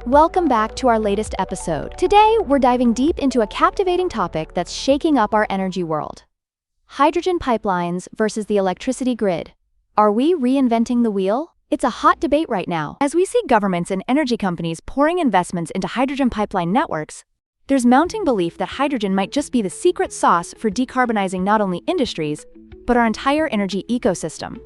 Welcome back to our latest episode. Today, we're diving deep into a captivating topic that's shaking up our energy world. Hydrogen pipelines versus the electricity grid. Are we reinventing the wheel? It's a hot debate right now. As we see governments and energy companies pouring investments into hydrogen pipeline networks, there's mounting belief that hydrogen might just be the secret sauce for decarbonizing not only industries, but our entire energy ecosystem.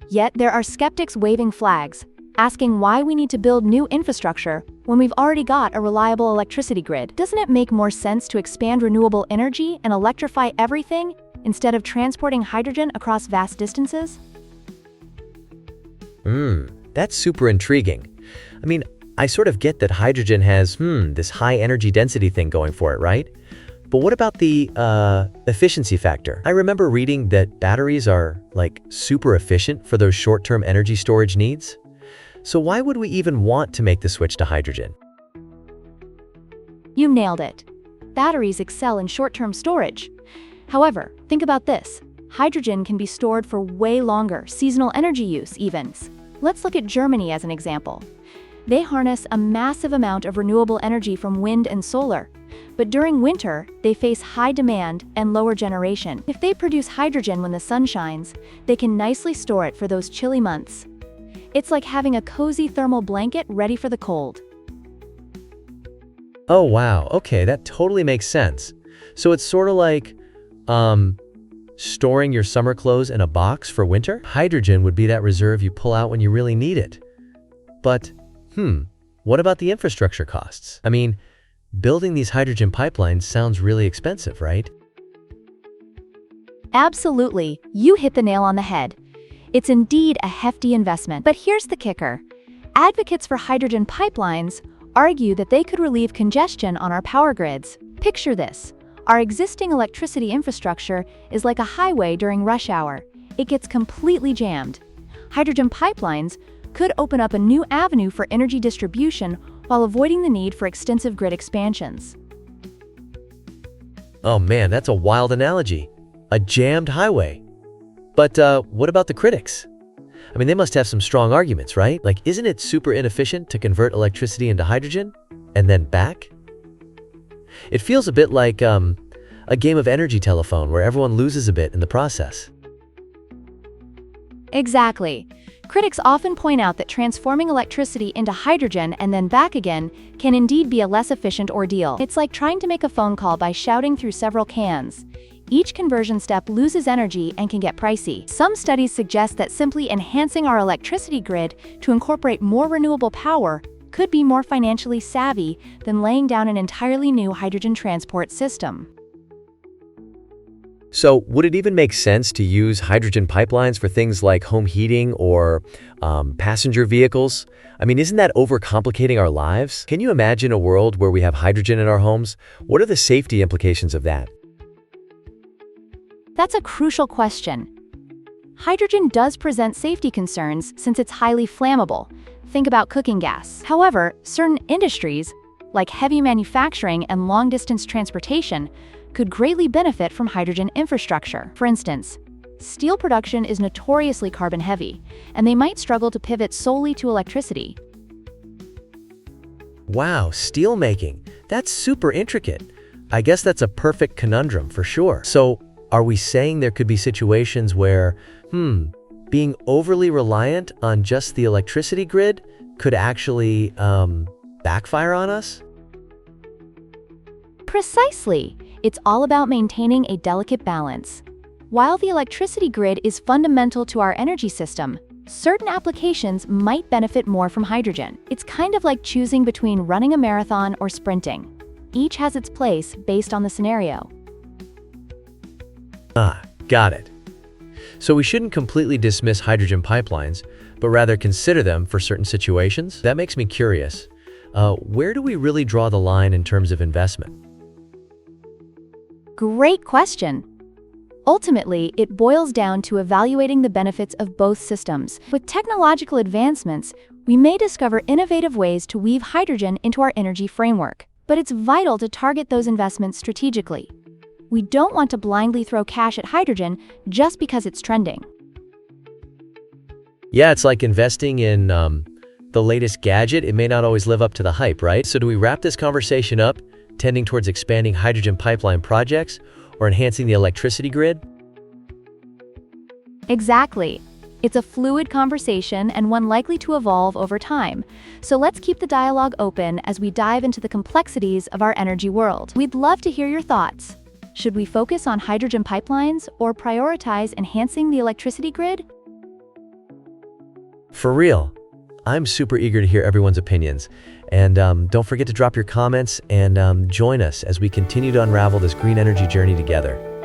Yet there are skeptics waving flags, asking why we need to build new infrastructure when we've already got a reliable electricity grid. Doesn't it make more sense to expand renewable energy and electrify everything instead of transporting hydrogen across vast distances? That's super intriguing. I sort of get that hydrogen has, this high energy density thing going for it, right? But what about the efficiency factor? I remember reading that batteries are, super efficient for those short-term energy storage needs. So why would we even want to make the switch to hydrogen? You nailed it. Batteries excel in short-term storage. However, think about this. Hydrogen can be stored for way longer, seasonal energy use even. Let's look at Germany as an example. They harness a massive amount of renewable energy from wind and solar. But during winter, they face high demand and lower generation. If they produce hydrogen when the sun shines, they can nicely store it for those chilly months. It's like having a cozy thermal blanket ready for the cold. Oh wow, okay, that totally makes sense. So it's sort of like, storing your summer clothes in a box for winter? Hydrogen would be that reserve you pull out when you really need it. But, what about the infrastructure costs? Building these hydrogen pipelines sounds really expensive, right? Absolutely, you hit the nail on the head. It's indeed a hefty investment. But here's the kicker. Advocates for hydrogen pipelines argue that they could relieve congestion on our power grids. Picture this. Our existing electricity infrastructure is like a highway during rush hour. It gets completely jammed. Hydrogen pipelines could open up a new avenue for energy distribution while avoiding the need for extensive grid expansions. Oh man, that's a wild analogy. A jammed highway. But what about the critics? They must have some strong arguments, right? Isn't it super inefficient to convert electricity into hydrogen and then back? It feels a bit like a game of energy telephone where everyone loses a bit in the process. Exactly. Critics often point out that transforming electricity into hydrogen and then back again can indeed be a less efficient ordeal. It's like trying to make a phone call by shouting through several cans. Each conversion step loses energy and can get pricey. Some studies suggest that simply enhancing our electricity grid to incorporate more renewable power could be more financially savvy than laying down an entirely new hydrogen transport system. So would it even make sense to use hydrogen pipelines for things like home heating or passenger vehicles? Isn't that overcomplicating our lives? Can you imagine a world where we have hydrogen in our homes? What are the safety implications of that? That's a crucial question. Hydrogen does present safety concerns since it's highly flammable. Think about cooking gas. However, certain industries, like heavy manufacturing and long-distance transportation, could greatly benefit from hydrogen infrastructure. For instance, steel production is notoriously carbon-heavy, and they might struggle to pivot solely to electricity. Wow, steel making. That's super intricate. I guess that's a perfect conundrum for sure. So, are we saying there could be situations where, being overly reliant on just the electricity grid could actually, backfire on us? Precisely. It's all about maintaining a delicate balance. While the electricity grid is fundamental to our energy system, certain applications might benefit more from hydrogen. It's kind of like choosing between running a marathon or sprinting. Each has its place based on the scenario. Got it. So we shouldn't completely dismiss hydrogen pipelines, but rather consider them for certain situations? That makes me curious. Where do we really draw the line in terms of investment? Great question. Ultimately, it boils down to evaluating the benefits of both systems. With technological advancements, we may discover innovative ways to weave hydrogen into our energy framework, but it's vital to target those investments strategically. We don't want to blindly throw cash at hydrogen just because it's trending. Yeah, it's like investing in the latest gadget, it may not always live up to the hype, right? So do we wrap this conversation up, tending towards expanding hydrogen pipeline projects or enhancing the electricity grid? Exactly. It's a fluid conversation and one likely to evolve over time. So let's keep the dialogue open as we dive into the complexities of our energy world. We'd love to hear your thoughts. Should we focus on hydrogen pipelines or prioritize enhancing the electricity grid? For real, I'm super eager to hear everyone's opinions. And don't forget to drop your comments and join us as we continue to unravel this green energy journey together.